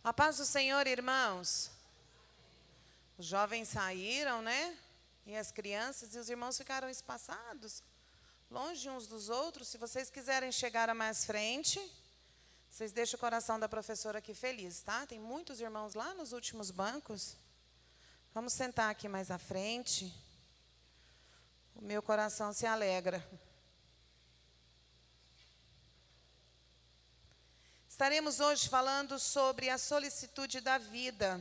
A paz do Senhor, irmãos. Os jovens saíram, né? E as crianças e os irmãos ficaram espaçados, longe uns dos outros. Se vocês quiserem chegar a mais frente, vocês deixam o coração da professora aqui feliz, tá? Tem muitos irmãos lá nos últimos bancos. Vamos sentar aqui mais à frente. O meu coração se alegra. Estaremos hoje falando sobre a solicitude da vida.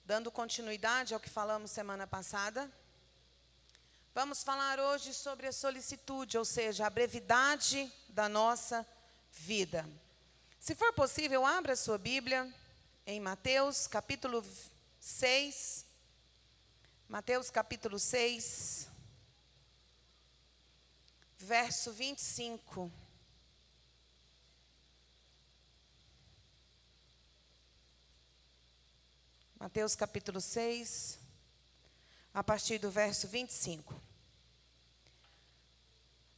Dando continuidade ao que falamos semana passada. Vamos falar hoje sobre a solicitude, ou seja, a brevidade da nossa vida. Se for possível, abra a sua Bíblia em Mateus, capítulo 6. Mateus, capítulo 6, verso 25. Mateus capítulo 6, a partir do verso 25.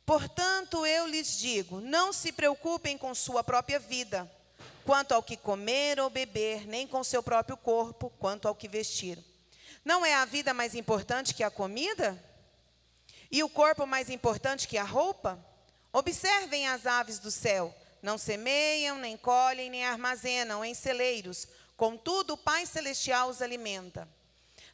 Portanto, eu lhes digo, não se preocupem com sua própria vida, quanto ao que comer ou beber, nem com seu próprio corpo, quanto ao que vestir. Não é a vida mais importante que a comida? E o corpo mais importante que a roupa? Observem as aves do céu, não semeiam, nem colhem, nem armazenam em celeiros, contudo, o Pai Celestial os alimenta.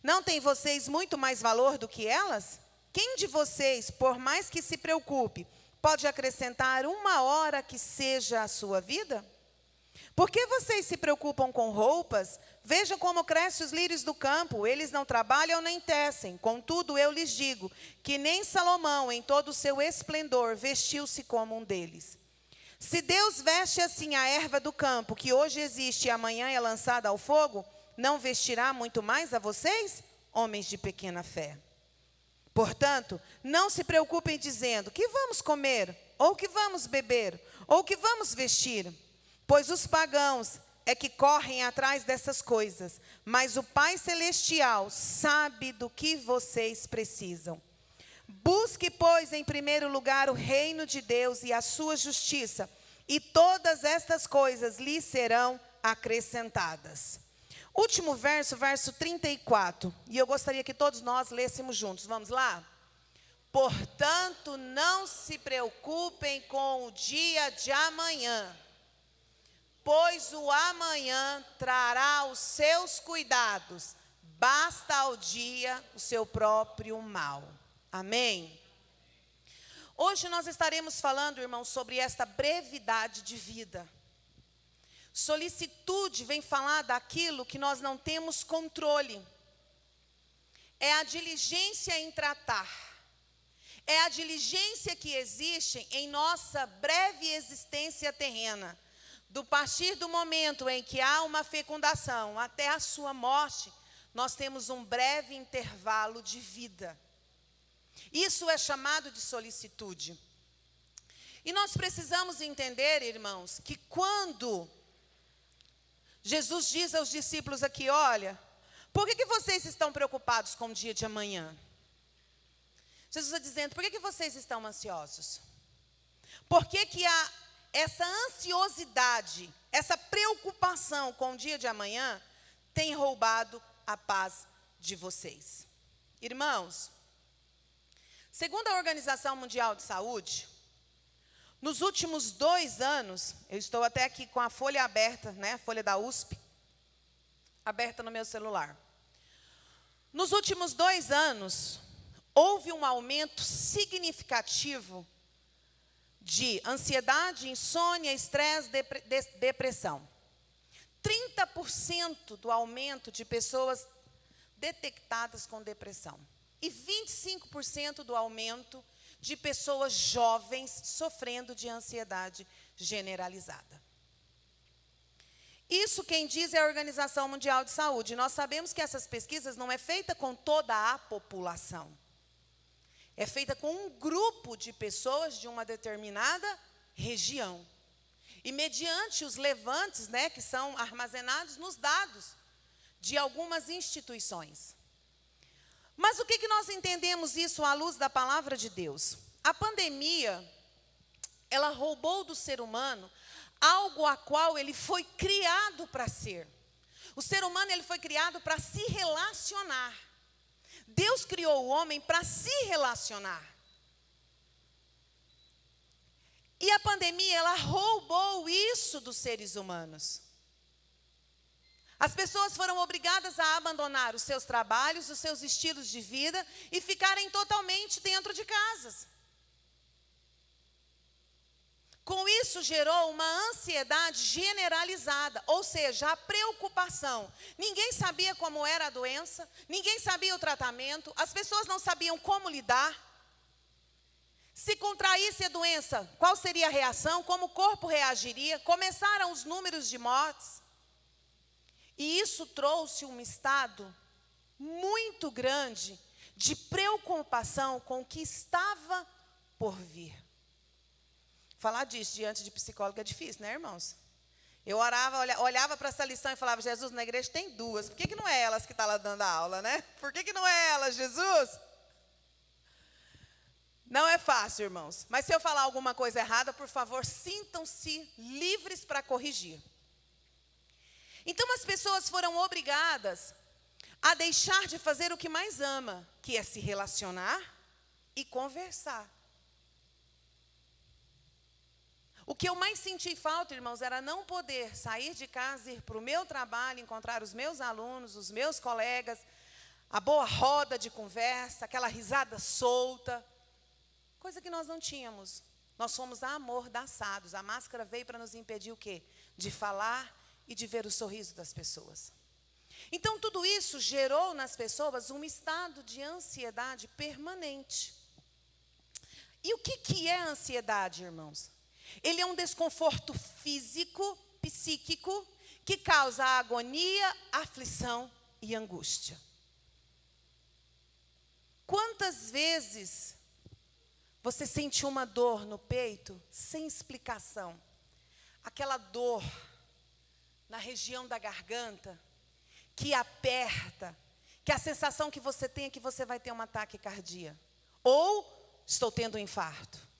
Não têm vocês muito mais valor do que elas? Quem de vocês, por mais que se preocupe, pode acrescentar uma hora que seja a sua vida? Por que vocês se preocupam com roupas? Veja como crescem os lírios do campo, eles não trabalham nem tecem. Contudo, eu lhes digo que nem Salomão, em todo o seu esplendor, vestiu-se como um deles. Se Deus veste assim a erva do campo, que hoje existe e amanhã é lançada ao fogo, não vestirá muito mais a vocês, homens de pequena fé? Portanto, não se preocupem dizendo, que vamos comer, ou que vamos beber, ou que vamos vestir? Pois os pagãos é que correm atrás dessas coisas, mas o Pai Celestial sabe do que vocês precisam. Busque, pois, em primeiro lugar o reino de Deus e a sua justiça, e todas estas coisas lhe serão acrescentadas. Último verso, verso 34, e eu gostaria que todos nós lêssemos juntos. Vamos lá? Portanto, não se preocupem com o dia de amanhã, pois o amanhã trará os seus cuidados, basta ao dia o seu próprio mal. Amém? Hoje nós estaremos falando, irmãos, sobre esta brevidade de vida. Solicitude vem falar daquilo que nós não temos controle. É a diligência em tratar. É a diligência que existe em nossa breve existência terrena. Do partir do momento em que há uma fecundação até a sua morte, nós temos um breve intervalo de vida. Isso é chamado de solicitude. E nós precisamos entender, irmãos, que quando Jesus diz aos discípulos aqui, olha, por que vocês estão preocupados com o dia de amanhã? Jesus está dizendo, por que vocês estão ansiosos? Por que há essa ansiosidade, essa preocupação com o dia de amanhã tem roubado a paz de vocês? Irmãos, segundo a Organização Mundial de Saúde, nos últimos 2 anos, eu estou até aqui com a folha aberta, né, a folha da USP, aberta no meu celular. Nos últimos 2 anos, houve um aumento significativo de ansiedade, insônia, estresse, depressão. 30% do aumento de pessoas detectadas com depressão. E 25% do aumento de pessoas jovens sofrendo de ansiedade generalizada. Isso quem diz é a Organização Mundial de Saúde. Nós sabemos que essas pesquisas não é feita com toda a população. É feita com um grupo de pessoas de uma determinada região. E mediante os levantes, né, que são armazenados nos dados de algumas instituições. Mas o que nós entendemos isso à luz da palavra de Deus? A pandemia, ela roubou do ser humano algo a qual ele foi criado para ser. O ser humano, ele foi criado para se relacionar. Deus criou o homem para se relacionar. E a pandemia, ela roubou isso dos seres humanos. As pessoas foram obrigadas a abandonar os seus trabalhos, os seus estilos de vida e ficarem totalmente dentro de casas. Com isso gerou uma ansiedade generalizada, ou seja, a preocupação. Ninguém sabia como era a doença, ninguém sabia o tratamento, as pessoas não sabiam como lidar. Se contraísse a doença, qual seria a reação, como o corpo reagiria? Começaram os números de mortes. E isso trouxe um estado muito grande de preocupação com o que estava por vir. Falar disso diante de psicólogo é difícil, né, irmãos? Eu orava, olhava para essa lição e falava, Jesus, na igreja tem duas. Por que não é elas que estão lá dando a aula, né? Por que não é elas, Jesus? Não é fácil, irmãos. Mas se eu falar alguma coisa errada, por favor, sintam-se livres para corrigir. Então, as pessoas foram obrigadas a deixar de fazer o que mais ama, que é se relacionar e conversar. O que eu mais senti falta, irmãos, era não poder sair de casa, ir para o meu trabalho, encontrar os meus alunos, os meus colegas, a boa roda de conversa, aquela risada solta, coisa que nós não tínhamos. Nós fomos amordaçados. A máscara veio para nos impedir o quê? De falar e de ver o sorriso das pessoas. Então, tudo isso gerou nas pessoas um estado de ansiedade permanente. E o que é ansiedade, irmãos? Ele é um desconforto físico, psíquico, que causa agonia, aflição e angústia. Quantas vezes você sente uma dor no peito sem explicação? Aquela dor na região da garganta, que aperta, que a sensação que você tem é que você vai ter um ataque cardíaco. Ou estou tendo um infarto.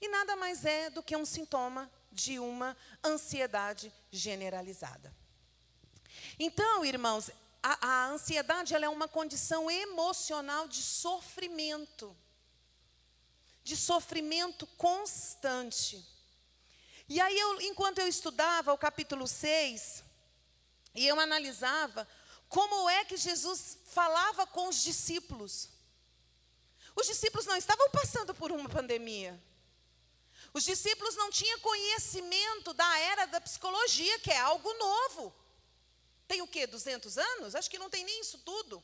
E nada mais é do que um sintoma de uma ansiedade generalizada. Então, irmãos, a ansiedade ela é uma condição emocional de sofrimento constante. E aí, enquanto eu estudava o capítulo 6, e eu analisava como é que Jesus falava com os discípulos. Os discípulos não estavam passando por uma pandemia. Os discípulos não tinham conhecimento da era da psicologia, que é algo novo. Tem o quê? 200 anos? Acho que não tem nem isso tudo.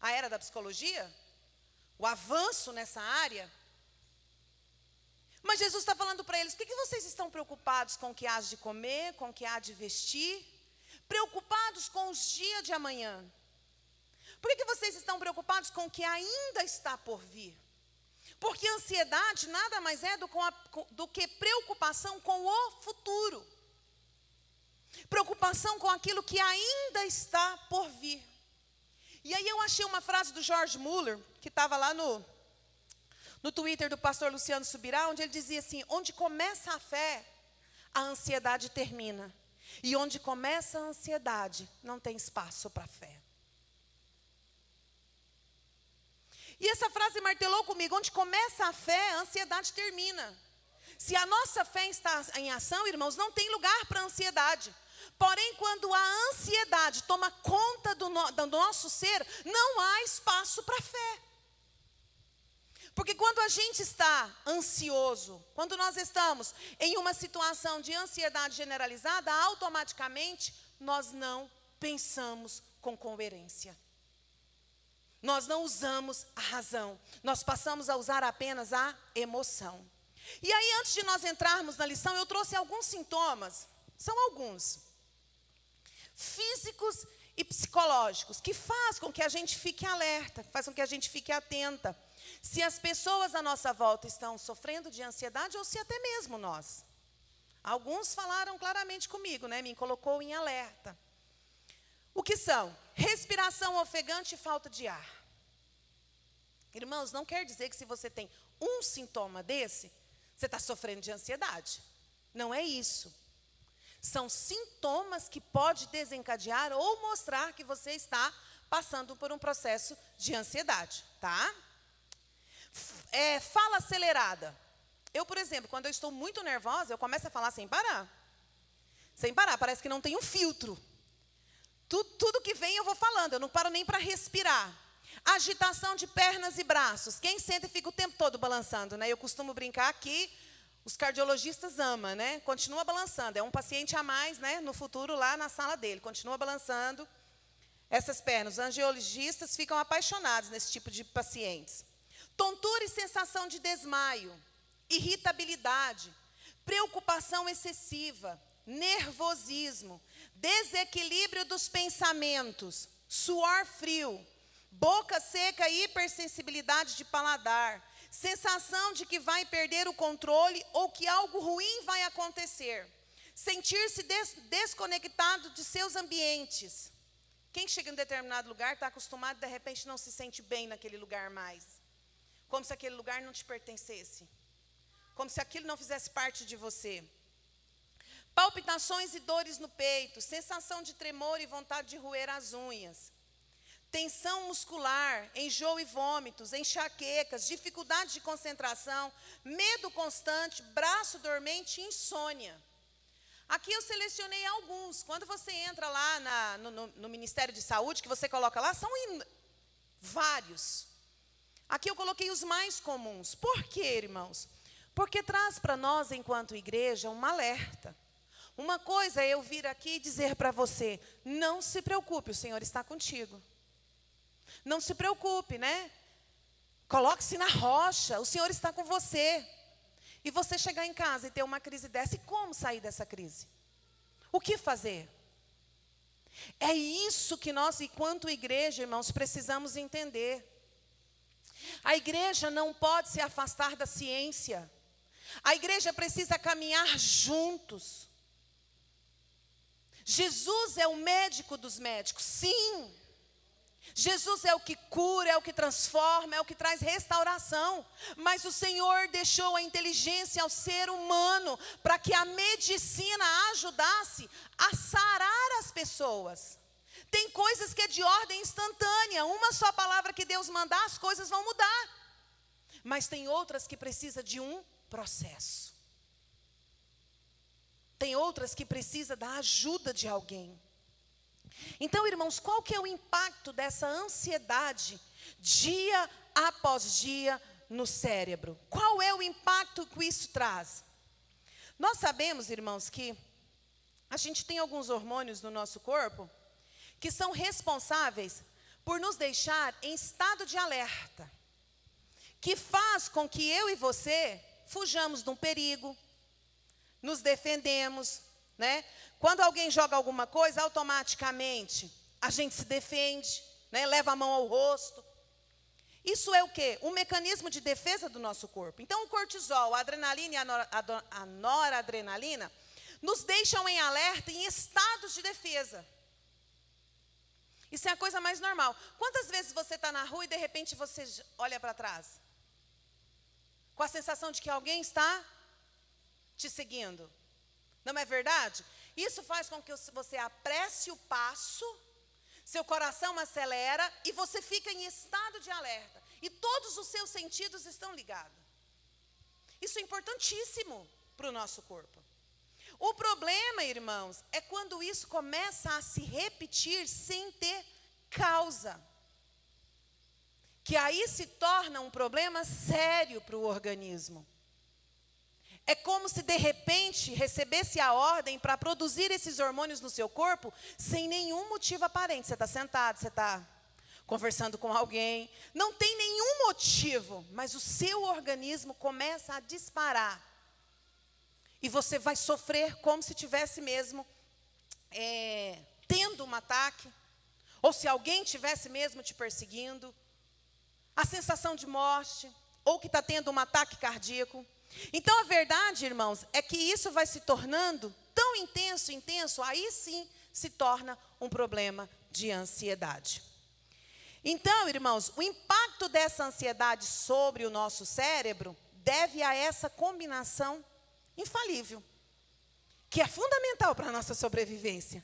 A era da psicologia. O avanço nessa área. Mas Jesus está falando para eles, por que vocês estão preocupados com o que há de comer, com o que há de vestir? Preocupados com os dias de amanhã? Por que vocês estão preocupados com o que ainda está por vir? Porque ansiedade nada mais é do que preocupação com o futuro. Preocupação com aquilo que ainda está por vir. E aí eu achei uma frase do George Muller, que estava lá no Twitter do pastor Luciano Subirá, onde ele dizia assim, onde começa a fé, a ansiedade termina. E onde começa a ansiedade, não tem espaço para a fé. E essa frase martelou comigo, onde começa a fé, a ansiedade termina. Se a nossa fé está em ação, irmãos, não tem lugar para a ansiedade. Porém, quando a ansiedade toma conta do nosso ser, não há espaço para a fé. Porque quando a gente está ansioso, quando nós estamos em uma situação de ansiedade generalizada, automaticamente nós não pensamos com coerência. Nós não usamos a razão, nós passamos a usar apenas a emoção. E aí, antes de nós entrarmos na lição, eu trouxe alguns sintomas, são alguns, físicos e psicológicos, que faz com que a gente fique alerta, faz com que a gente fique atenta. Se as pessoas à nossa volta estão sofrendo de ansiedade ou se até mesmo nós. Alguns falaram claramente comigo, né? Me colocou em alerta. O que são? Respiração ofegante e falta de ar. Irmãos, não quer dizer que se você tem um sintoma desse, você está sofrendo de ansiedade. Não é isso. São sintomas que pode desencadear ou mostrar que você está passando por um processo de ansiedade, tá? Fala acelerada. Eu, por exemplo, quando eu estou muito nervosa, eu começo a falar sem parar. Sem parar, parece que não tem um filtro. Tudo que vem eu vou falando, eu não paro nem para respirar. Agitação de pernas e braços. Quem senta e fica o tempo todo balançando, né? Eu costumo brincar que os cardiologistas amam, né? Continua balançando. É um paciente a mais, né? No futuro, lá na sala dele. Continua balançando essas pernas. Os angiologistas ficam apaixonados nesse tipo de pacientes. Tontura e sensação de desmaio. Irritabilidade. Preocupação excessiva. Nervosismo. Desequilíbrio dos pensamentos. Suor frio. Boca seca e hipersensibilidade de paladar. Sensação de que vai perder o controle ou que algo ruim vai acontecer. Sentir-se desconectado de seus ambientes. Quem chega em um determinado lugar está acostumado, de repente não se sente bem naquele lugar mais. Como se aquele lugar não te pertencesse. Como se aquilo não fizesse parte de você. Palpitações e dores no peito. Sensação de tremor e vontade de roer as unhas. Tensão muscular, enjoo e vômitos, enxaquecas, dificuldade de concentração, medo constante, braço dormente e insônia. Aqui eu selecionei alguns. Quando você entra lá no Ministério de Saúde, que você coloca lá, são vários. Aqui eu coloquei os mais comuns. Por quê, irmãos? Porque traz para nós, enquanto igreja, um alerta. Uma coisa é eu vir aqui e dizer para você, não se preocupe, o Senhor está contigo. Não se preocupe, né? Coloque-se na rocha, o Senhor está com você. E você chegar em casa e ter uma crise dessa, e como sair dessa crise? O que fazer? É isso que nós, enquanto igreja, irmãos, precisamos entender. A igreja não pode se afastar da ciência. A igreja precisa caminhar juntos. Jesus é o médico dos médicos, sim. Jesus é o que cura, é o que transforma, é o que traz restauração. Mas o Senhor deixou a inteligência ao ser humano para que a medicina ajudasse a sarar as pessoas. Tem coisas que é de ordem instantânea. Uma só palavra que Deus mandar, as coisas vão mudar. Mas tem outras que precisam de um processo. Tem outras que precisam da ajuda de alguém. Então, irmãos, qual que é o impacto dessa ansiedade dia após dia no cérebro? Qual é o impacto que isso traz? Nós sabemos, irmãos, que a gente tem alguns hormônios no nosso corpo que são responsáveis por nos deixar em estado de alerta, que faz com que eu e você fujamos de um perigo, nos defendemos, né? Quando alguém joga alguma coisa, automaticamente a gente se defende, né? Leva a mão ao rosto. Isso é o quê? Um mecanismo de defesa do nosso corpo. Então, o cortisol, a adrenalina e a noradrenalina nos deixam em alerta, em estados de defesa. Isso é a coisa mais normal. Quantas vezes você está na rua e, de repente, você olha para trás? Com a sensação de que alguém está te seguindo. Não é verdade? Isso faz com que você apresse o passo, seu coração acelera e você fica em estado de alerta. E todos os seus sentidos estão ligados. Isso é importantíssimo para o nosso corpo. O problema, irmãos, é quando isso começa a se repetir sem ter causa. Que aí se torna um problema sério para o organismo. É como se de repente recebesse a ordem para produzir esses hormônios no seu corpo sem nenhum motivo aparente. Você está sentado, você está conversando com alguém, não tem nenhum motivo, mas o seu organismo começa a disparar. E você vai sofrer como se tivesse mesmo tendo um ataque, ou se alguém tivesse mesmo te perseguindo, a sensação de morte, ou que está tendo um ataque cardíaco. Então, a verdade, irmãos, é que isso vai se tornando tão intenso, aí sim se torna um problema de ansiedade. Então, irmãos, o impacto dessa ansiedade sobre o nosso cérebro deve a essa combinação infalível. que é fundamental para a nossa sobrevivência,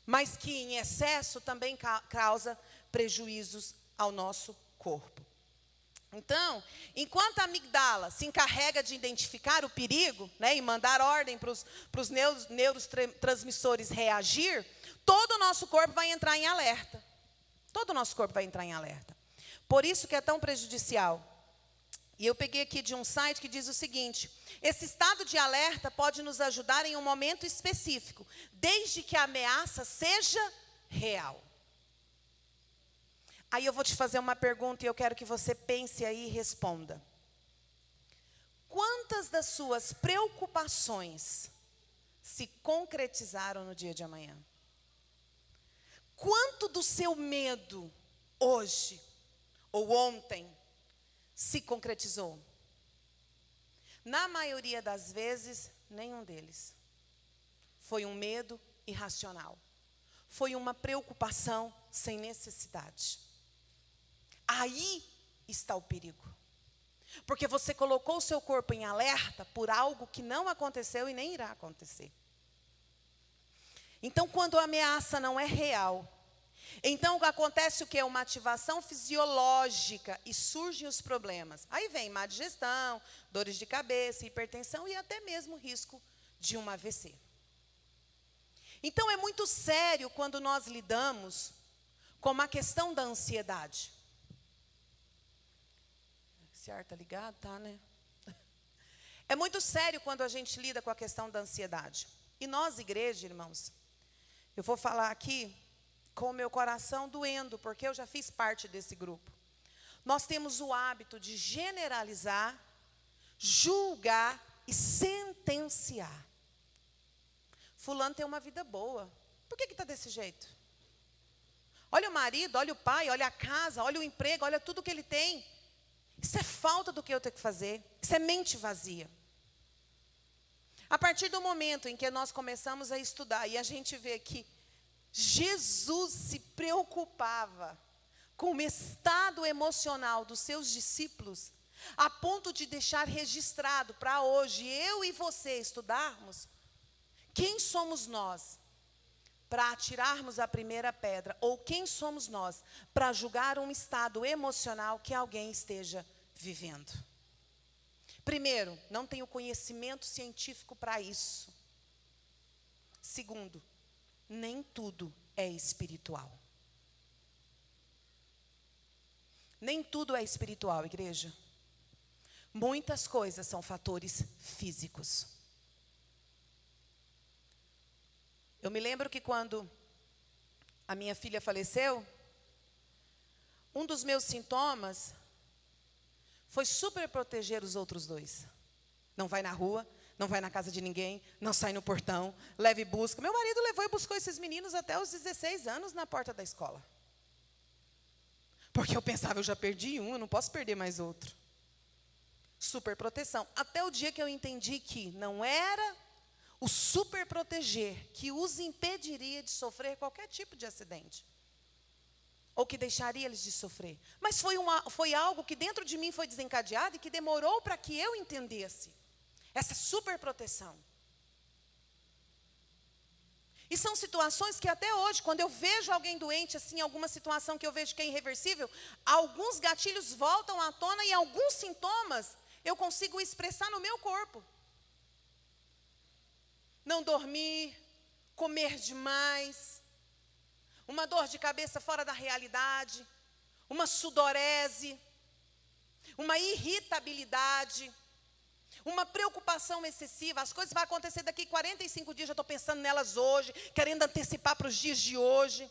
mas que em excesso também causa prejuízos ao nosso corpo. Então, enquanto a amígdala se encarrega de identificar o perigo, né, e mandar ordem para os neurotransmissores reagir, todo o nosso corpo vai entrar em alerta. Todo o nosso corpo vai entrar em alerta. Por isso que é tão prejudicial. E eu peguei aqui de um site que diz o seguinte: esse estado de alerta pode nos ajudar em um momento específico, desde que a ameaça seja real. Aí eu vou te fazer uma pergunta e eu quero que você pense aí e responda. Quantas das suas preocupações se concretizaram no dia de amanhã? Quanto do seu medo hoje ou ontem se concretizou? Na maioria das vezes, nenhum deles. Foi um medo irracional. Foi uma preocupação sem necessidade. Aí está o perigo. Porque você colocou o seu corpo em alerta por algo que não aconteceu e nem irá acontecer. Então, quando a ameaça não é real, então acontece o quê? Uma ativação fisiológica e surgem os problemas. Aí vem má digestão, dores de cabeça, hipertensão e até mesmo risco de um AVC. Então, é muito sério quando nós lidamos com a questão da ansiedade. Esse ar está ligado? Tá, né? É muito sério quando a gente lida com a questão da ansiedade. E nós, igreja, irmãos, eu vou falar aqui com o meu coração doendo, porque eu já fiz parte desse grupo. Nós temos o hábito de generalizar, julgar e sentenciar. Fulano tem uma vida boa. Por que está desse jeito? Olha o marido, olha o pai, olha a casa, olha o emprego, olha tudo que ele tem. Isso é falta do que eu tenho que fazer. Isso é mente vazia. A partir do momento em que nós começamos a estudar e a gente vê que Jesus se preocupava com o estado emocional dos seus discípulos, a ponto de deixar registrado para hoje, eu e você estudarmos, quem somos nós para atirarmos a primeira pedra? Ou quem somos nós para julgar um estado emocional que alguém esteja vivendo? Primeiro, não tenho conhecimento científico para isso. Segundo, nem tudo é espiritual. Nem tudo é espiritual, igreja. Muitas coisas são fatores físicos. Eu me lembro que quando a minha filha faleceu, um dos meus sintomas foi super proteger os outros dois. Não vai na rua, não vai na casa de ninguém, não sai no portão, leva e busca. Meu marido levou e buscou esses meninos até os 16 anos na porta da escola. Porque eu pensava, eu já perdi um, eu não posso perder mais outro. Super proteção. Até o dia que eu entendi que não era o super proteger que os impediria de sofrer qualquer tipo de acidente. Ou que deixaria eles de sofrer. Mas foi algo que dentro de mim foi desencadeado e que demorou para que eu entendesse. Essa super proteção. E são situações que até hoje, quando eu vejo alguém doente, assim, alguma situação que eu vejo que é irreversível, alguns gatilhos voltam à tona e alguns sintomas eu consigo expressar no meu corpo. Não dormir, comer demais, uma dor de cabeça fora da realidade, uma sudorese, uma irritabilidade, uma preocupação excessiva. As coisas vão acontecer daqui 45 dias, já estou pensando nelas hoje, querendo antecipar para os dias de hoje.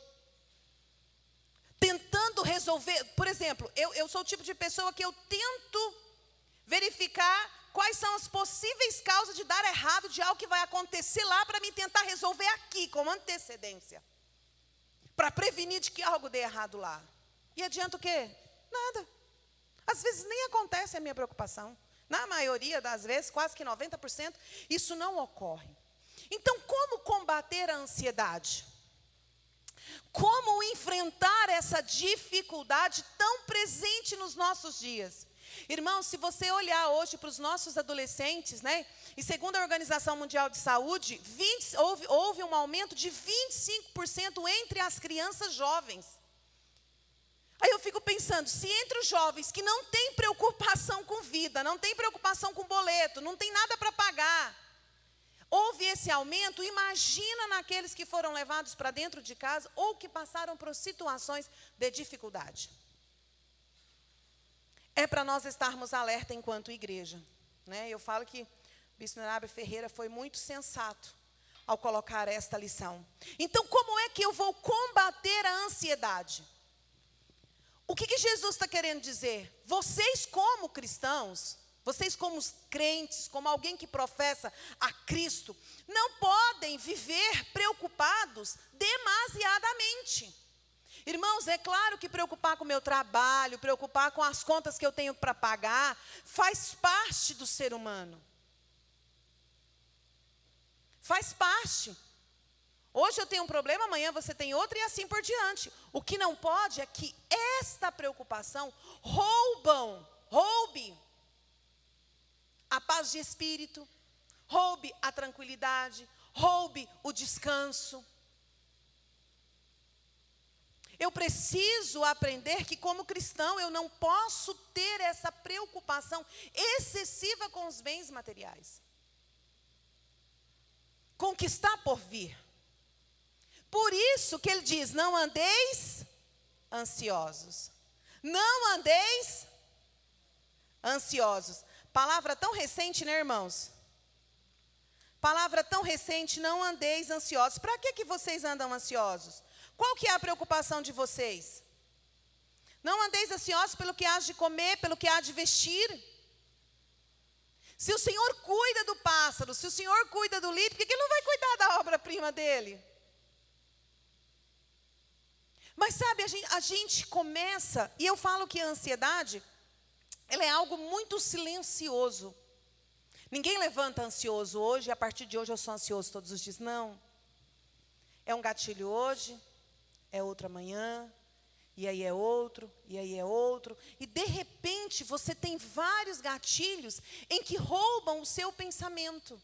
Tentando resolver, por exemplo, eu sou o tipo de pessoa que eu tento verificar quais são as possíveis causas de dar errado de algo que vai acontecer lá para me tentar resolver aqui, com antecedência. Para prevenir de que algo dê errado lá. E adianta o quê? Nada. Às vezes nem acontece a minha preocupação. Na maioria das vezes, quase que 90%, isso não ocorre. Então, como combater a ansiedade? Como enfrentar essa dificuldade tão presente nos nossos dias? Irmãos, se você olhar hoje para os nossos adolescentes, né? E segundo a Organização Mundial de Saúde, houve um aumento de 25% entre as crianças jovens. Aí eu fico pensando, se entre os jovens que não têm preocupação com vida, não tem preocupação com boleto, não tem nada para pagar, houve esse aumento, imagina naqueles que foram levados para dentro de casa ou que passaram por situações de dificuldade. É para nós estarmos alerta enquanto igreja, né? Eu falo que o Bispo Nenábio Ferreira foi muito sensato ao colocar esta lição. Então, como é que eu vou combater a ansiedade? O que Jesus está querendo dizer? Vocês como cristãos, vocês como crentes, como alguém que professa a Cristo, não podem viver preocupados demasiadamente. Irmãos, é claro que preocupar com o meu trabalho, preocupar com as contas que eu tenho para pagar, faz parte do ser humano. Faz parte. Hoje eu tenho um problema, amanhã você tem outro e assim por diante. O que não pode é que esta preocupação roube a paz de espírito, roube a tranquilidade, roube o descanso. Eu preciso aprender que como cristão eu não posso ter essa preocupação excessiva com os bens materiais. Com o que está por vir. Por isso que ele diz, não andeis ansiosos. Não andeis ansiosos. Palavra tão recente, né, irmãos? Palavra tão recente, não andeis ansiosos. Para que vocês andam ansiosos? Qual que é a preocupação de vocês? Não andeis ansiosos pelo que há de comer, pelo que há de vestir. Se o Senhor cuida do pássaro, se o Senhor cuida do lírio, por que Ele não vai cuidar da obra-prima dele? Mas sabe, a gente começa, e eu falo que a ansiedade, ela é algo muito silencioso. Ninguém levanta ansioso hoje, e a partir de hoje eu sou ansioso todos os dias. Não. É um gatilho hoje, é outro amanhã, e aí é outro, e aí é outro. E de repente você tem vários gatilhos em que roubam o seu pensamento.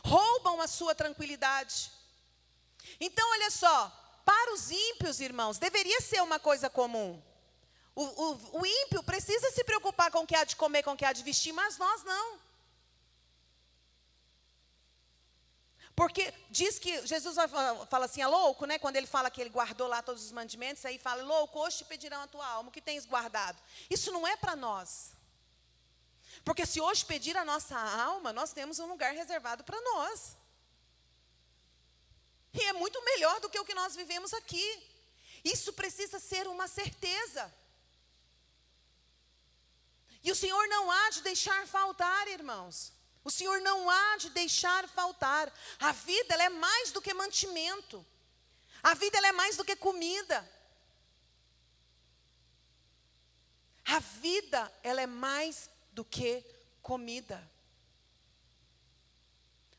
Roubam a sua tranquilidade. Então olha só, para os ímpios, irmãos, deveria ser uma coisa comum. O ímpio precisa se preocupar com o que há de comer, com o que há de vestir, mas nós não. Porque diz que Jesus fala assim, é louco, né? Quando ele fala que ele guardou lá todos os mandamentos, aí fala, louco, hoje te pedirão a tua alma, o que tens guardado? Isso não é para nós. Porque se hoje pedir a nossa alma, nós temos um lugar reservado para nós. E é muito melhor do que o que nós vivemos aqui. Isso precisa ser uma certeza. E o Senhor não há de deixar faltar, irmãos. O Senhor não há de deixar faltar. A vida, ela é mais do que mantimento. A vida, ela é mais do que comida. A vida, ela é mais do que comida.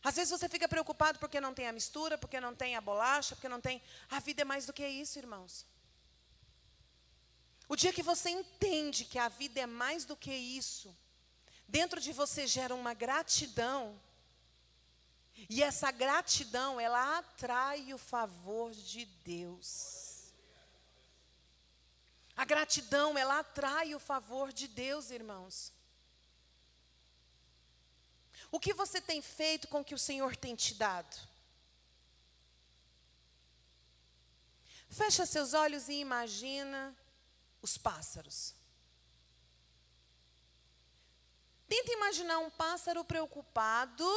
Às vezes você fica preocupado porque não tem a mistura, porque não tem a bolacha, porque não tem... A vida é mais do que isso, irmãos. O dia que você entende que a vida é mais do que isso, dentro de você gera uma gratidão. E essa gratidão, ela atrai o favor de Deus. A gratidão, ela atrai o favor de Deus, irmãos. O que você tem feito com o que o Senhor tem te dado? Fecha seus olhos e imagina os pássaros. Tenta imaginar um pássaro preocupado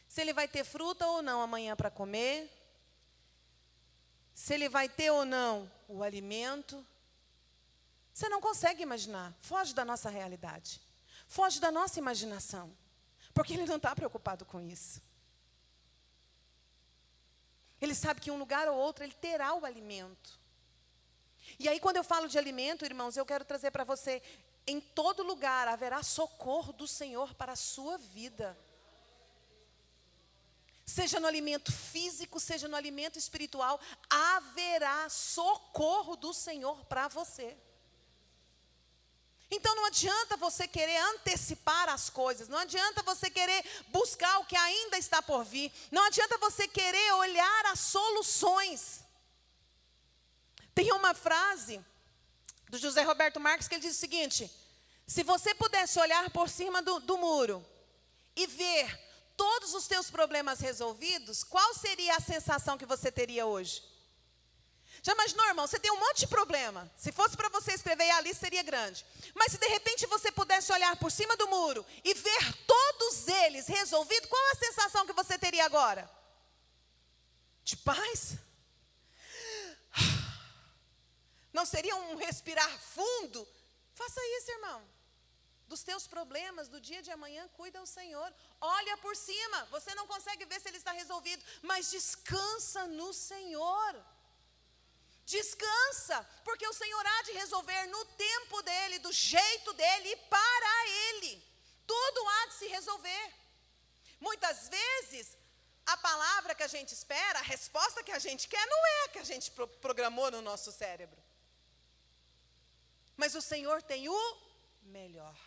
se ele vai ter fruta ou não amanhã para comer, se ele vai ter ou não o alimento. Você não consegue imaginar, foge da nossa realidade. Foge da nossa imaginação, porque ele não está preocupado com isso. Ele sabe que em um lugar ou outro ele terá o alimento. E aí quando eu falo de alimento, irmãos, eu quero trazer para você, em todo lugar haverá socorro do Senhor para a sua vida. Seja no alimento físico, seja no alimento espiritual, haverá socorro do Senhor para você. Então não adianta você querer antecipar as coisas, não adianta você querer buscar o que ainda está por vir, não adianta você querer olhar as soluções. Tem uma frase do José Roberto Marques que ele diz o seguinte: se você pudesse olhar por cima do muro e ver todos os teus problemas resolvidos, qual seria a sensação que você teria hoje? Já imaginou, irmão? Você tem um monte de problema. Se fosse para você escrever, a lista seria grande. Mas se de repente você pudesse olhar por cima do muro e ver todos eles resolvidos, qual a sensação que você teria agora? De paz? Não seria um respirar fundo? Faça isso, irmão. Dos teus problemas, do dia de amanhã, cuida o Senhor. Olha por cima. Você não consegue ver se ele está resolvido, mas descansa no Senhor. Descansa, porque o Senhor há de resolver no tempo dele, do jeito dele e para ele. Tudo há de se resolver. Muitas vezes, a palavra que a gente espera, a resposta que a gente quer, não é a que a gente programou no nosso cérebro. Mas o Senhor tem o melhor.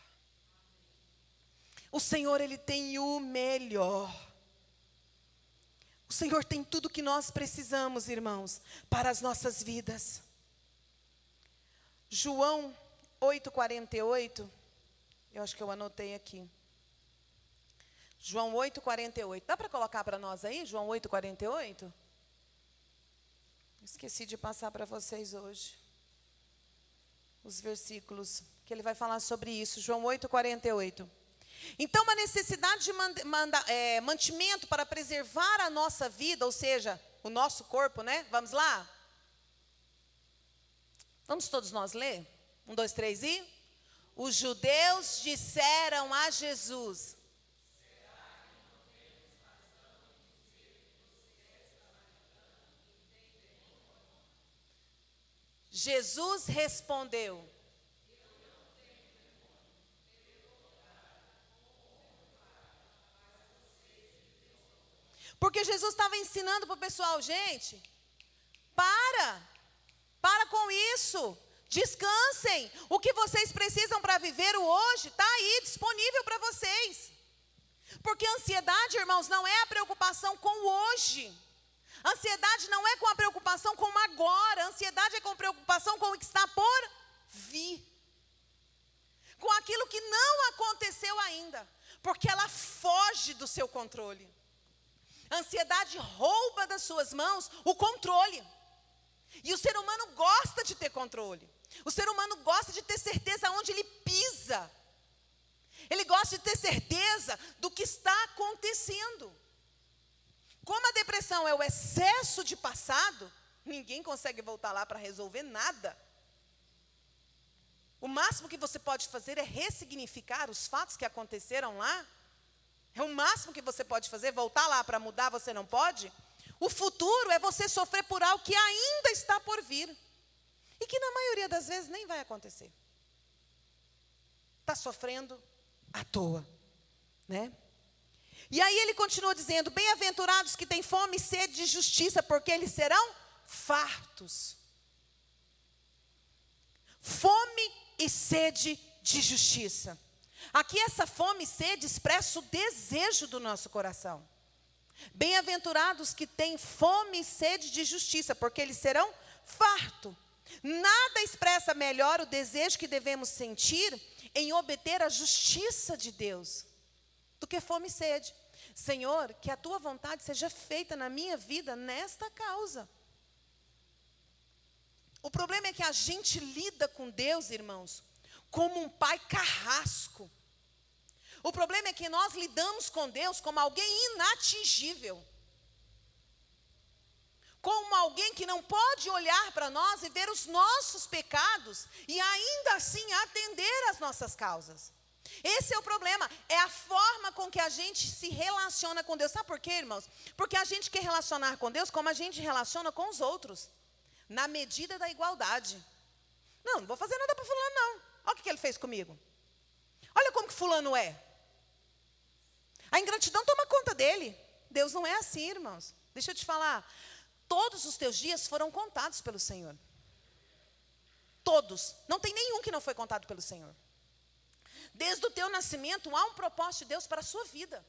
O Senhor, Ele tem o melhor. O Senhor tem tudo que nós precisamos, irmãos, para as nossas vidas. João 8,48, eu acho que eu anotei aqui. João 8,48. Dá para colocar para nós aí, João 8,48? Esqueci de passar para vocês hoje os versículos que ele vai falar sobre isso. João 8,48. Então, uma necessidade de mantimento para preservar a nossa vida, ou seja, o nosso corpo, né? Vamos lá? Vamos todos nós ler? 1, 2, 3 e... Os judeus disseram a Jesus: Jesus respondeu: porque Jesus estava ensinando para o pessoal, gente, para com isso, descansem, o que vocês precisam para viver o hoje, está aí, disponível para vocês. Porque a ansiedade, irmãos, não é a preocupação com o hoje. A ansiedade não é com a preocupação com o agora, a ansiedade é com a preocupação com o que está por vir. Com aquilo que não aconteceu ainda, porque ela foge do seu controle. A ansiedade rouba das suas mãos o controle. E o ser humano gosta de ter controle. O ser humano gosta de ter certeza onde ele pisa. Ele gosta de ter certeza do que está acontecendo. Como a depressão é o excesso de passado, ninguém consegue voltar lá para resolver nada. O máximo que você pode fazer é ressignificar os fatos que aconteceram lá. É o máximo que você pode fazer, voltar lá para mudar, você não pode. O futuro é você sofrer por algo que ainda está por vir. E que na maioria das vezes nem vai acontecer. Está sofrendo à toa, né? E aí ele continua dizendo: bem-aventurados que têm fome e sede de justiça, porque eles serão fartos. Fome e sede de justiça. Aqui essa fome e sede expressa o desejo do nosso coração. Bem-aventurados que têm fome e sede de justiça, porque eles serão fartos. Nada expressa melhor o desejo que devemos sentir em obter a justiça de Deus do que fome e sede. Senhor, que a tua vontade seja feita na minha vida nesta causa. O problema é que a gente lida com Deus, irmãos, como um pai carrasco. O problema é que nós lidamos com Deus como alguém inatingível. Como alguém que não pode olhar para nós e ver os nossos pecados e ainda assim atender às nossas causas. Esse é o problema, é a forma com que a gente se relaciona com Deus. Sabe por quê, irmãos? Porque a gente quer relacionar com Deus como a gente relaciona com os outros, na medida da igualdade. Não vou fazer nada para fulano não. Olha o que ele fez comigo. Olha como que fulano é. A ingratidão toma conta dele. Deus não é assim, irmãos. Deixa eu te falar. Todos os teus dias foram contados pelo Senhor. Todos. Não tem nenhum que não foi contado pelo Senhor. Desde o teu nascimento, há um propósito de Deus para a sua vida.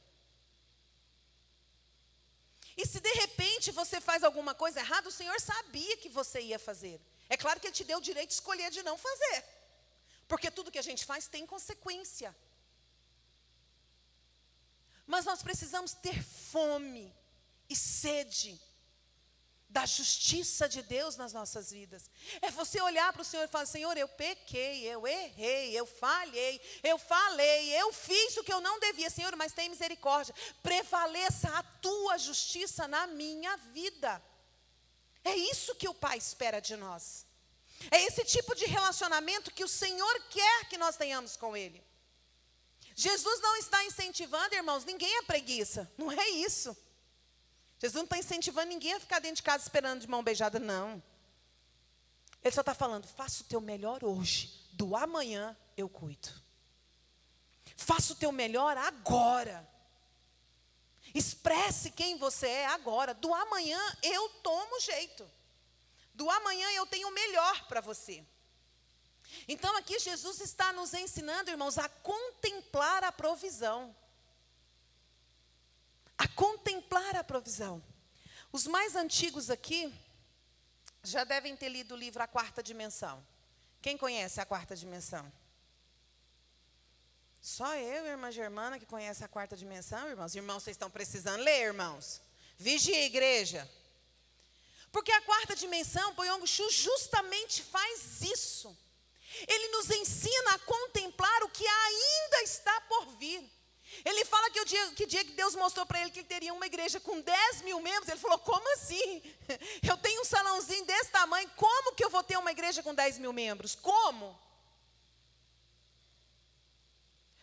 E se de repente você faz alguma coisa errada, o Senhor sabia que você ia fazer. É claro que Ele te deu o direito de escolher de não fazer. Porque tudo que a gente faz tem consequência. Mas nós precisamos ter fome e sede da justiça de Deus nas nossas vidas. É você olhar para o Senhor e falar: Senhor, eu pequei, eu errei, eu falhei, eu falei, eu fiz o que eu não devia. Senhor, mas tem misericórdia. Prevaleça a tua justiça na minha vida. É isso que o Pai espera de nós. É esse tipo de relacionamento que o Senhor quer que nós tenhamos com Ele. Jesus não está incentivando, irmãos, ninguém a preguiça. Não é isso. Jesus não está incentivando ninguém a ficar dentro de casa esperando de mão beijada, não. Ele só está falando: faça o teu melhor hoje, do amanhã eu cuido. Faça o teu melhor agora. Expresse quem você é agora. Do amanhã eu tomo jeito. Do amanhã eu tenho o melhor para você. Então aqui Jesus está nos ensinando, irmãos, a contemplar a provisão. A contemplar a provisão. Os mais antigos aqui já devem ter lido o livro A Quarta Dimensão. Quem conhece a Quarta Dimensão? Só eu e a irmã Germana que conhece a Quarta Dimensão, irmãos. Irmãos, vocês estão precisando ler, irmãos. Vigia, igreja. Porque a Quarta Dimensão, Byung Chul, justamente faz isso. Ele nos ensina a contemplar o que ainda está por vir. Ele fala que o dia que Deus mostrou para ele que ele teria uma igreja com 10 mil membros, ele falou: como assim? Eu tenho um salãozinho desse tamanho, como que eu vou ter uma igreja com 10 mil membros? Como?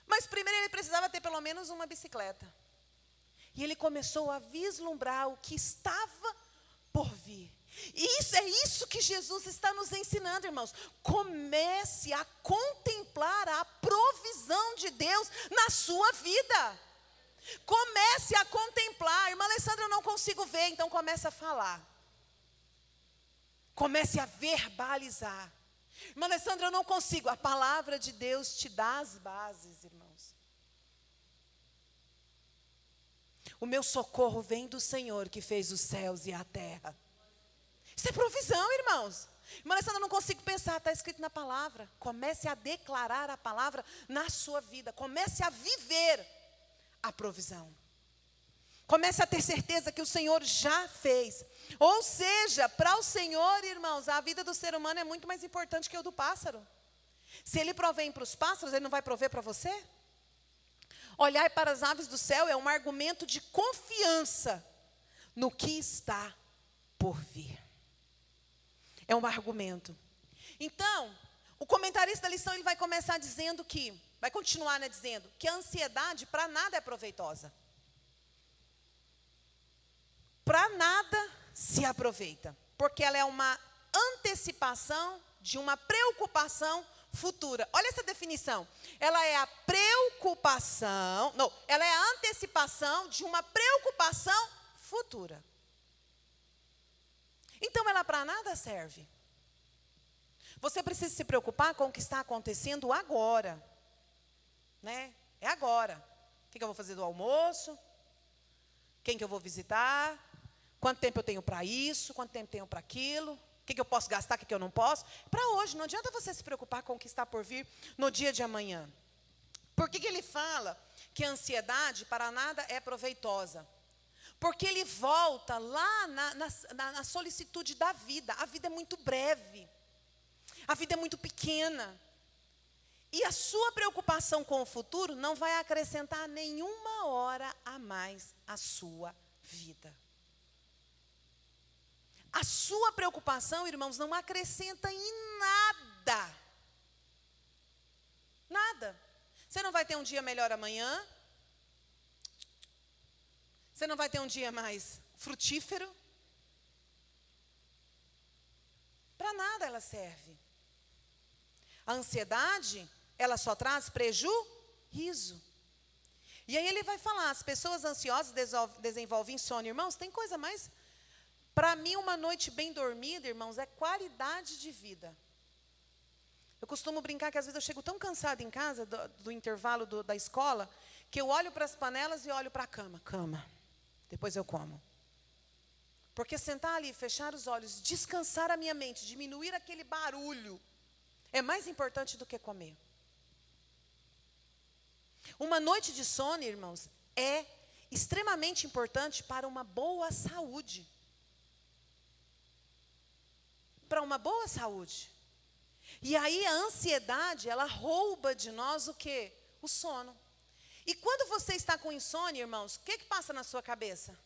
Mas primeiro ele precisava ter pelo menos uma bicicleta. E ele começou a vislumbrar o que estava por vir. E é isso que Jesus está nos ensinando, irmãos. Comece a contemplar a provisão de Deus na sua vida. Comece a contemplar. Irmã Alessandra, eu não consigo ver, então comece a falar. Comece a verbalizar. Irmã Alessandra, eu não consigo. A palavra de Deus te dá as bases, irmãos. O meu socorro vem do Senhor que fez os céus e a terra. Isso é provisão, irmãos. Irmã Alessandra, eu não consigo pensar, está escrito na palavra. Comece a declarar a palavra na sua vida. Comece a viver a provisão. Comece a ter certeza que o Senhor já fez. Ou seja, para o Senhor, irmãos, a vida do ser humano é muito mais importante que o do pássaro. Se Ele provém para os pássaros, Ele não vai prover para você? Olhar para as aves do céu é um argumento de confiança no que está por vir. É um argumento. Então, o comentarista da lição ele vai começar dizendo que, vai continuar, né, dizendo que a ansiedade para nada é proveitosa. Para nada se aproveita, porque ela é uma antecipação de uma preocupação futura. Olha essa definição. Ela é a preocupação, não, ela é a antecipação de uma preocupação futura. Então ela para nada serve. Você precisa se preocupar com o que está acontecendo agora. Né? É agora. O que eu vou fazer do almoço? Quem que eu vou visitar? Quanto tempo eu tenho para isso? Quanto tempo eu tenho para aquilo? O que eu posso gastar, o que eu não posso? Para hoje, não adianta você se preocupar com o que está por vir no dia de amanhã. Por que ele fala que a ansiedade para nada é proveitosa? Porque ele volta lá na solicitude da vida. A vida é muito breve. A vida é muito pequena. E a sua preocupação com o futuro não vai acrescentar nenhuma hora a mais à sua vida. A sua preocupação, irmãos, não acrescenta em nada. Nada. Você não vai ter um dia melhor amanhã. Você não vai ter um dia mais frutífero. Para nada ela serve. A ansiedade, ela só traz prejuízo. E aí ele vai falar, as pessoas ansiosas desenvolvem insônia. Irmãos, tem coisa mais... Para mim, uma noite bem dormida, irmãos, é qualidade de vida. Eu costumo brincar que às vezes eu chego tão cansada em casa, do intervalo da escola, que eu olho para as panelas e olho para a cama. Cama, depois eu como. Porque sentar ali, fechar os olhos, descansar a minha mente, diminuir aquele barulho, é mais importante do que comer. Uma noite de sono, irmãos, é extremamente importante para uma boa saúde. Para uma boa saúde. E aí a ansiedade, ela rouba de nós o quê? O sono. E quando você está com insônia, irmãos, o que passa na sua cabeça?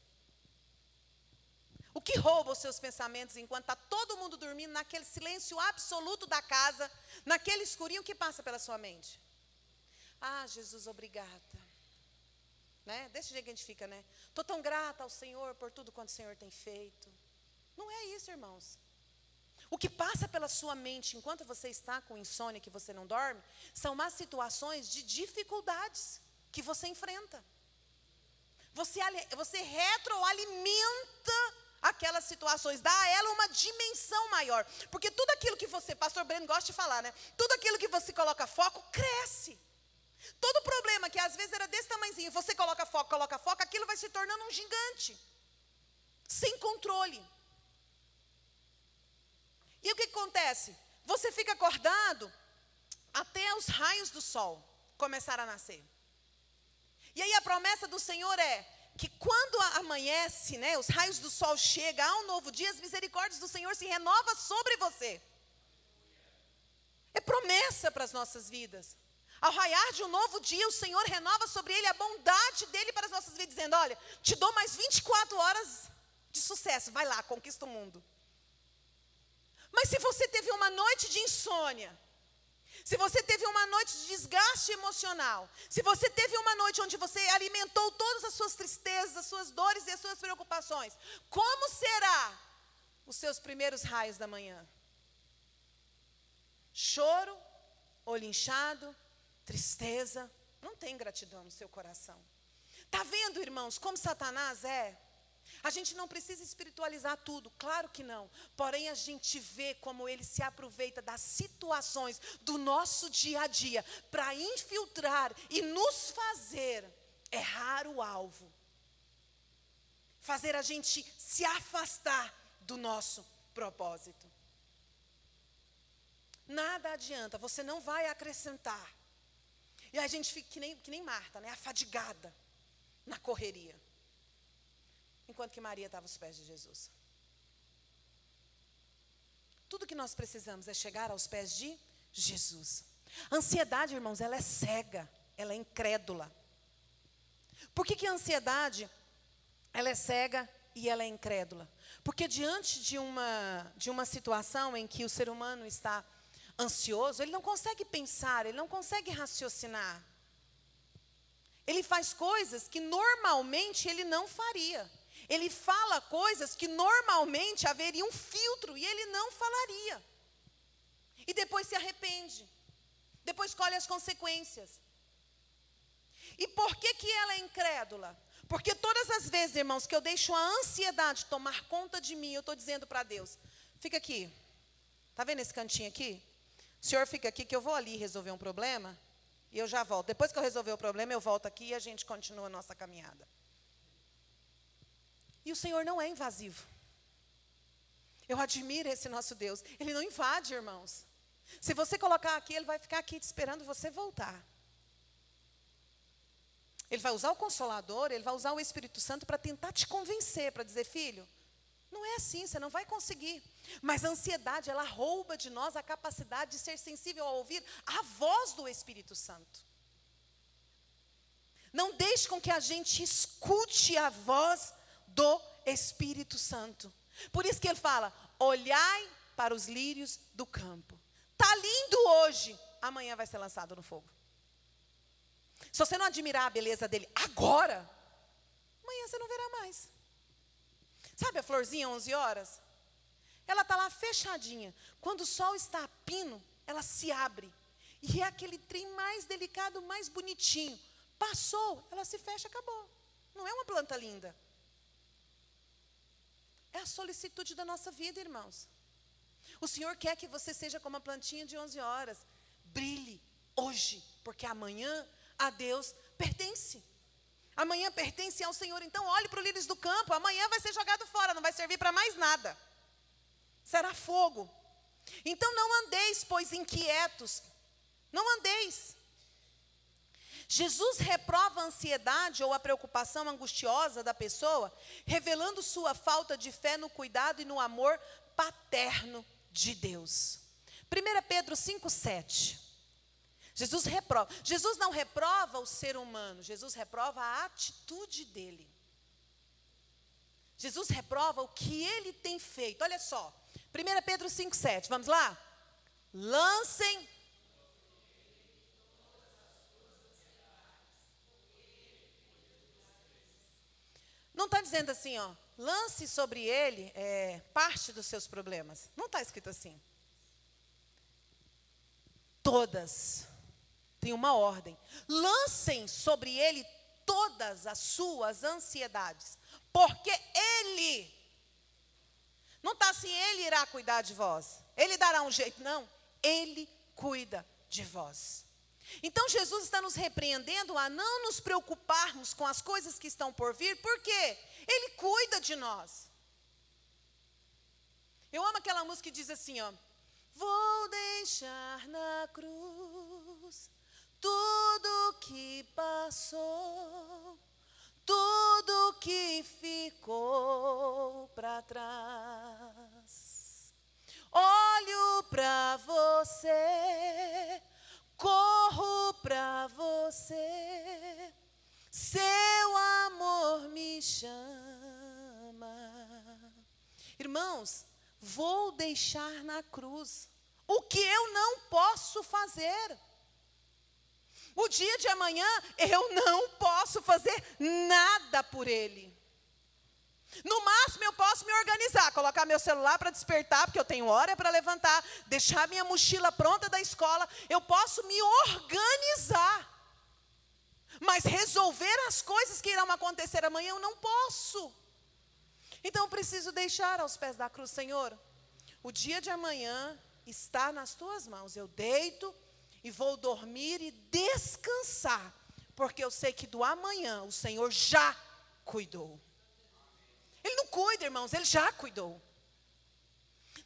O que rouba os seus pensamentos enquanto está todo mundo dormindo, naquele silêncio absoluto da casa, naquele escurinho, o que passa pela sua mente? Ah, Jesus, obrigada. Né? Desse jeito que a gente fica, né? Estou tão grata ao Senhor por tudo quanto o Senhor tem feito. Não é isso, irmãos. O que passa pela sua mente enquanto você está com insônia, que você não dorme, são umas situações de dificuldades que você enfrenta. Você retroalimenta aquelas situações, dá a ela uma dimensão maior. Porque tudo aquilo que você, pastor Breno gosta de falar, né? Tudo aquilo que você coloca foco, cresce. Todo problema que às vezes era desse tamanhozinho, você coloca foco, aquilo vai se tornando um gigante. Sem controle. E o que acontece? Você fica acordado até os raios do sol começar a nascer. E aí a promessa do Senhor é que quando amanhece, né, os raios do sol chegam, há um novo dia, as misericórdias do Senhor se renovam sobre você. É promessa para as nossas vidas. Ao raiar de um novo dia, o Senhor renova sobre ele a bondade dele para as nossas vidas, dizendo, olha, te dou mais 24 horas de sucesso, vai lá, conquista o mundo. Mas se você teve uma noite de insônia, se você teve uma noite de desgaste emocional, se você teve uma noite onde você alimentou todas as suas tristezas, as suas dores e as suas preocupações, como será os seus primeiros raios da manhã? Choro, olho inchado, tristeza, não tem gratidão no seu coração. Está vendo, irmãos, como Satanás é? A gente não precisa espiritualizar tudo, claro que não. Porém, a gente vê como ele se aproveita das situações do nosso dia a dia para infiltrar e nos fazer errar o alvo. Fazer a gente se afastar do nosso propósito. Nada adianta, você não vai acrescentar. E a gente fica que nem Marta, né? Afadigada na correria. Enquanto que Maria estava aos pés de Jesus. Tudo que nós precisamos é chegar aos pés de Jesus. A ansiedade, irmãos, ela é cega, ela é incrédula. Por que a ansiedade, ela é cega e ela é incrédula? Porque diante de uma situação em que o ser humano está ansioso, ele não consegue pensar, ele não consegue raciocinar. Ele faz coisas que normalmente ele não faria. Ele fala coisas que normalmente haveria um filtro e ele não falaria. E depois se arrepende. Depois colhe as consequências. E por que ela é incrédula? Porque todas as vezes, irmãos, que eu deixo a ansiedade tomar conta de mim, eu estou dizendo para Deus, fica aqui. Está vendo esse cantinho aqui? O senhor fica aqui que eu vou ali resolver um problema e eu já volto. Depois que eu resolver o problema, eu volto aqui e a gente continua a nossa caminhada. E o Senhor não é invasivo. Eu admiro esse nosso Deus. Ele não invade, irmãos. Se você colocar aqui, Ele vai ficar aqui te esperando você voltar. Ele vai usar o Consolador, Ele vai usar o Espírito Santo para tentar te convencer, para dizer, filho, não é assim, você não vai conseguir. Mas a ansiedade, ela rouba de nós a capacidade de ser sensível a ouvir a voz do Espírito Santo. Não deixe com que a gente escute a voz do Espírito Santo. Por isso que ele fala, olhai para os lírios do campo. Está lindo hoje, amanhã vai ser lançado no fogo. Se você não admirar a beleza dele agora, amanhã você não verá mais. Sabe a florzinha 11 horas? Ela está lá fechadinha. Quando o sol está a pino, ela se abre. E é aquele trem mais delicado, mais bonitinho. Passou, ela se fecha, acabou. Não é uma planta linda. É a solicitude da nossa vida, irmãos. O Senhor quer que você seja como a plantinha de 11 horas. Brilhe hoje, porque amanhã a Deus pertence. Amanhã pertence ao Senhor. Então olhe para os lírios do campo. Amanhã vai ser jogado fora, não vai servir para mais nada. Será fogo. Então não andeis, pois, inquietos. Não andeis. Jesus reprova a ansiedade ou a preocupação angustiosa da pessoa, revelando sua falta de fé no cuidado e no amor paterno de Deus. 1 Pedro 5,7. Jesus não reprova o ser humano, Jesus reprova a atitude dele. Jesus reprova o que ele tem feito. Olha só, 1 Pedro 5,7, vamos lá? Lancem. Não está dizendo assim, ó, lance sobre ele parte dos seus problemas. Não está escrito assim. Todas. Tem uma ordem. Lancem sobre ele todas as suas ansiedades. Porque ele. Não está assim, ele irá cuidar de vós. Ele dará um jeito. Não. Ele cuida de vós. Então Jesus está nos repreendendo a não nos preocuparmos com as coisas que estão por vir. Por quê? Ele cuida de nós. Eu amo aquela música que diz assim, ó. Vou deixar na cruz tudo que passou, tudo que ficou para trás. Olho para você, corro para você, seu amor me chama. Irmãos, vou deixar na cruz o que eu não posso fazer. O dia de amanhã eu não posso fazer nada por ele. No máximo eu posso me organizar, colocar meu celular para despertar, porque eu tenho hora para levantar, deixar minha mochila pronta da escola. Eu posso me organizar. Mas resolver as coisas que irão acontecer amanhã eu não posso. Então eu preciso deixar aos pés da cruz, Senhor. O dia de amanhã está nas tuas mãos. Eu deito e vou dormir e descansar, porque eu sei que do amanhã o Senhor já cuidou. Ele não cuida, irmãos, ele já cuidou.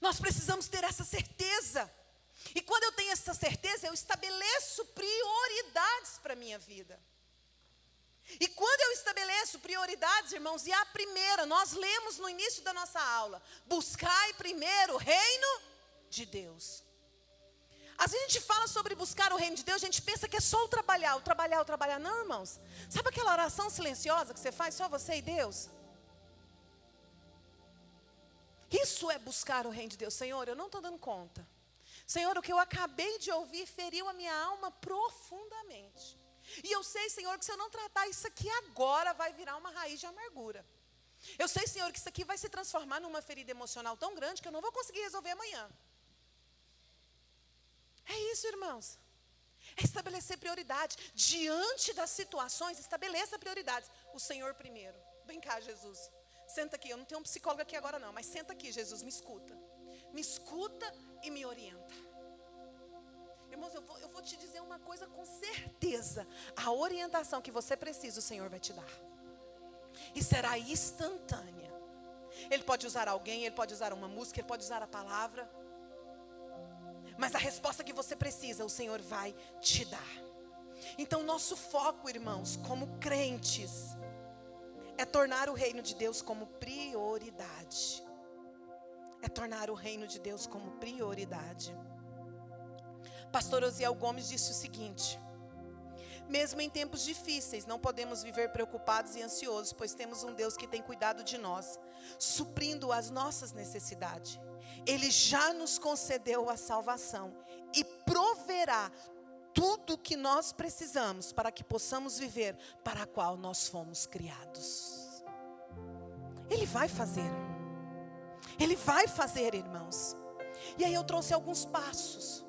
Nós precisamos ter essa certeza. E quando eu tenho essa certeza, eu estabeleço prioridades para a minha vida. E quando eu estabeleço prioridades, irmãos, e a primeira, nós lemos no início da nossa aula, buscai primeiro o reino de Deus. Às vezes a gente fala sobre buscar o reino de Deus, a gente pensa que é só o trabalhar. Não, irmãos. Sabe aquela oração silenciosa que você faz, só você e Deus? Isso é buscar o reino de Deus. Senhor, eu não estou dando conta. Senhor, o que eu acabei de ouvir feriu a minha alma profundamente. E eu sei, Senhor, que se eu não tratar isso aqui agora, vai virar uma raiz de amargura. Eu sei, Senhor, que isso aqui vai se transformar numa ferida emocional tão grande que eu não vou conseguir resolver amanhã. É isso, irmãos. É estabelecer prioridade. Diante das situações, estabeleça prioridades. O Senhor primeiro. Vem cá, Jesus. Senta aqui. Eu não tenho um psicólogo aqui agora não, mas senta aqui, Jesus, me escuta. Me escuta e me orienta. Irmãos, eu vou te dizer uma coisa com certeza. A orientação que você precisa, o Senhor vai te dar. E será instantânea. Ele pode usar alguém, ele pode usar uma música, ele pode usar a palavra. Mas a resposta que você precisa, o Senhor vai te dar. Então, nosso foco, irmãos, como crentes, é tornar o reino de Deus como prioridade. É tornar o reino de Deus como prioridade. Pastor Osiel Gomes disse o seguinte: mesmo em tempos difíceis, não podemos viver preocupados e ansiosos, pois temos um Deus que tem cuidado de nós, suprindo as nossas necessidades. Ele já nos concedeu a salvação e proverá tudo o que nós precisamos para que possamos viver para a qual nós fomos criados. Ele vai fazer. Ele vai fazer, irmãos. E aí eu trouxe alguns passos.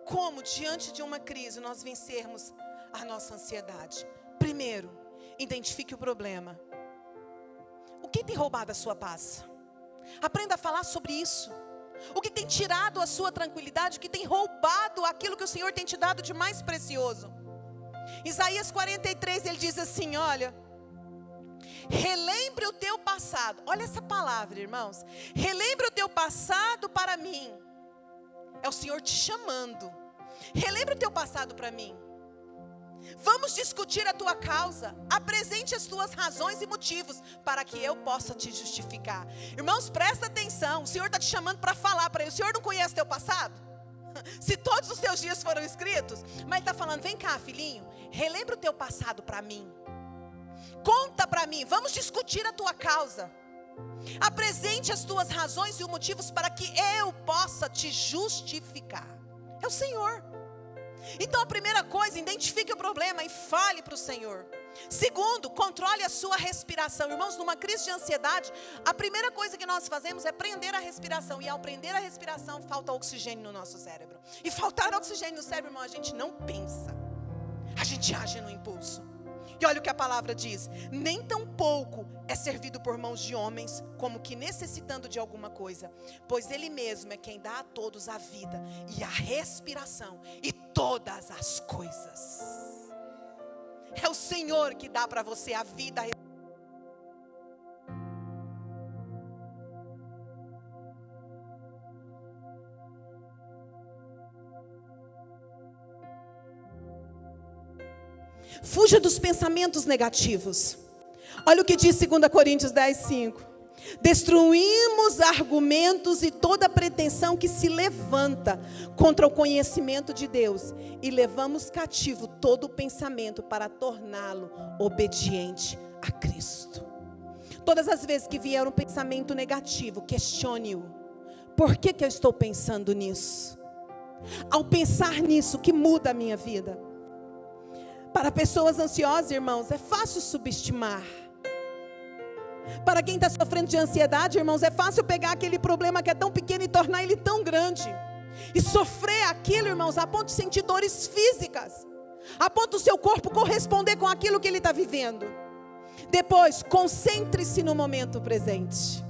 Como diante de uma crise nós vencermos a nossa ansiedade? Primeiro, identifique o problema. O que tem roubado a sua paz? Aprenda a falar sobre isso. O que tem tirado a sua tranquilidade, o que tem roubado aquilo que o Senhor tem te dado de mais precioso. Isaías 43, ele diz assim, olha, relembre o teu passado. Olha essa palavra, irmãos. Relembre o teu passado para mim. É o Senhor te chamando. Relembre o teu passado para mim. Vamos discutir a tua causa. Apresente as tuas razões e motivos para que eu possa te justificar. Irmãos, presta atenção. O Senhor está te chamando para falar para ele. O Senhor não conhece teu passado? Se todos os teus dias foram escritos. Mas ele está falando, vem cá, filhinho. Relembra o teu passado para mim. Conta para mim. Vamos discutir a tua causa. Apresente as tuas razões e os motivos para que eu possa te justificar. É o Senhor. Então a primeira coisa, identifique o problema e fale para o Senhor. Segundo, controle a sua respiração. Irmãos, numa crise de ansiedade, a primeira coisa que nós fazemos é prender a respiração. E ao prender a respiração, falta oxigênio no nosso cérebro. E faltar oxigênio no cérebro, irmão, a gente não pensa. A gente age no impulso. E olha o que a palavra diz: nem tão pouco é servido por mãos de homens, como que necessitando de alguma coisa, pois Ele mesmo é quem dá a todos a vida e a respiração e todas as coisas. É o Senhor que dá para você a vida. Fuja dos pensamentos negativos. Olha o que diz 2 Coríntios 10:5. Destruímos argumentos e toda pretensão que se levanta contra o conhecimento de Deus, e levamos cativo todo o pensamento para torná-lo obediente a Cristo. Todas as vezes que vier um pensamento negativo, questione-o. Por que eu estou pensando nisso? Ao pensar nisso, que muda a minha vida? Para pessoas ansiosas, irmãos, é fácil subestimar. Para quem está sofrendo de ansiedade, irmãos, é fácil pegar aquele problema que é tão pequeno e tornar ele tão grande. E sofrer aquilo, irmãos, a ponto de sentir dores físicas. A ponto do seu corpo corresponder com aquilo que ele está vivendo. Depois, concentre-se no momento presente.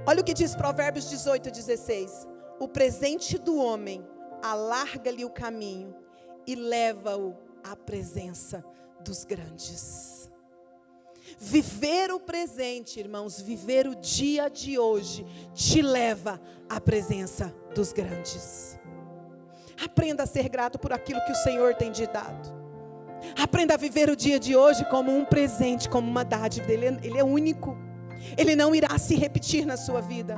Olha o que diz Provérbios 18:16. O presente do homem alarga-lhe o caminho e leva-o à presença dos grandes. Viver o presente, irmãos, viver o dia de hoje, te leva à presença dos grandes. Aprenda a ser grato por aquilo que o Senhor tem te dado. Aprenda a viver o dia de hoje como um presente, como uma dádiva. Ele é único. Ele não irá se repetir na sua vida.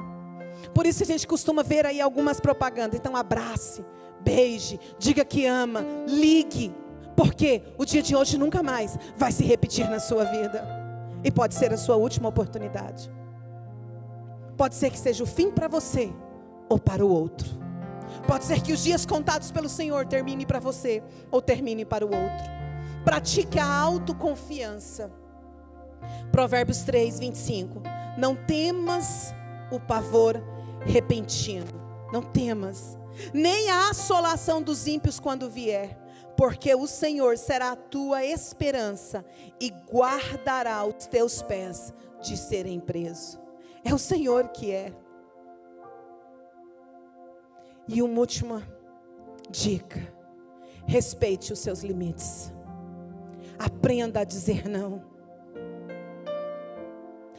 Por isso a gente costuma ver aí algumas propagandas. Então abrace, beije, diga que ama, ligue. Porque o dia de hoje nunca mais vai se repetir na sua vida. E pode ser a sua última oportunidade. Pode ser que seja o fim para você ou para o outro. Pode ser que os dias contados pelo Senhor termine para você ou termine para o outro. Pratique a autoconfiança. Provérbios 3:25. Não temas o pavor repentino. Não temas. Nem a assolação dos ímpios quando vier. Porque o Senhor será a tua esperança e guardará os teus pés de serem presos. É o Senhor que é. E uma última dica: respeite os seus limites. Aprenda a dizer não.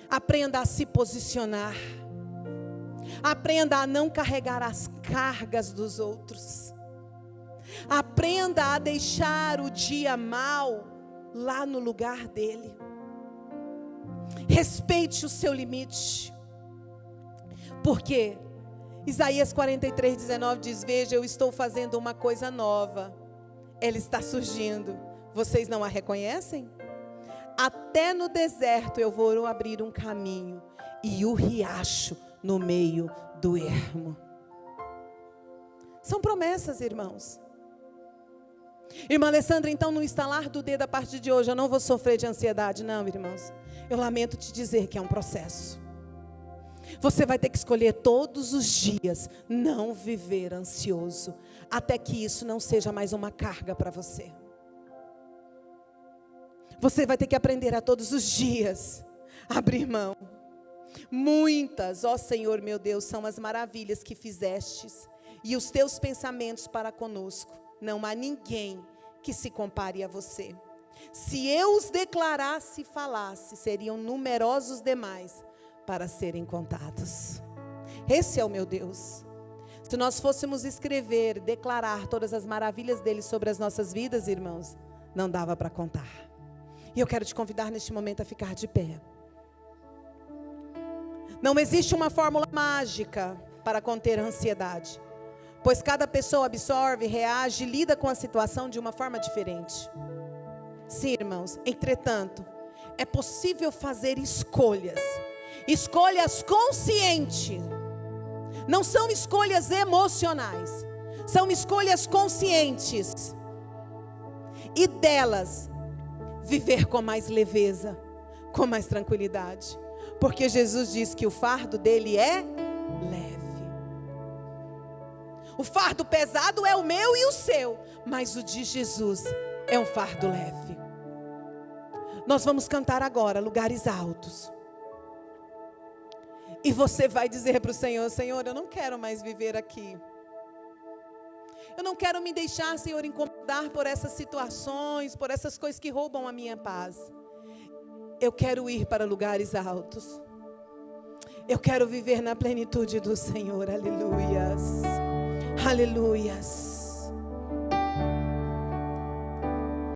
Aprenda a se posicionar. Aprenda a não carregar as cargas dos outros. Aprenda a deixar o dia mal lá no lugar dele. Respeite o seu limite. Porque Isaías 43:19 diz: veja, eu estou fazendo uma coisa nova. Ela está surgindo. Vocês não a reconhecem? Até no deserto eu vou abrir um caminho e o riacho no meio do ermo. São promessas, irmãos. Irmã Alessandra, então no estalar do dedo a partir de hoje eu não vou sofrer de ansiedade. Não, irmãos, eu lamento te dizer que é um processo. Você vai ter que escolher todos os dias não viver ansioso, até que isso não seja mais uma carga para você. Você vai ter que aprender a todos os dias abrir mão. Muitas, ó Senhor meu Deus, são as maravilhas que fizestes e os teus pensamentos para conosco. Não há ninguém que se compare a você. Se eu os declarasse e falasse, seriam numerosos demais para serem contados. Esse é o meu Deus. Se nós fôssemos escrever, declarar todas as maravilhas dele sobre as nossas vidas, irmãos, não dava para contar. E eu quero te convidar neste momento a ficar de pé. Não existe uma fórmula mágica para conter a ansiedade, pois cada pessoa absorve, reage, lida com a situação de uma forma diferente. Sim, irmãos, entretanto, é possível fazer escolhas conscientes. Não são escolhas emocionais, são escolhas conscientes. E delas, viver com mais leveza, com mais tranquilidade. Porque Jesus diz que o fardo dele é leve. O fardo pesado é o meu e o seu, mas o de Jesus é um fardo leve. Nós vamos cantar agora lugares altos. E você vai dizer para o Senhor: Senhor, eu não quero mais viver aqui. Eu não quero me deixar, Senhor, incomodar por essas situações, por essas coisas que roubam a minha paz. Eu quero ir para lugares altos. Eu quero viver na plenitude do Senhor. Aleluias. Aleluias.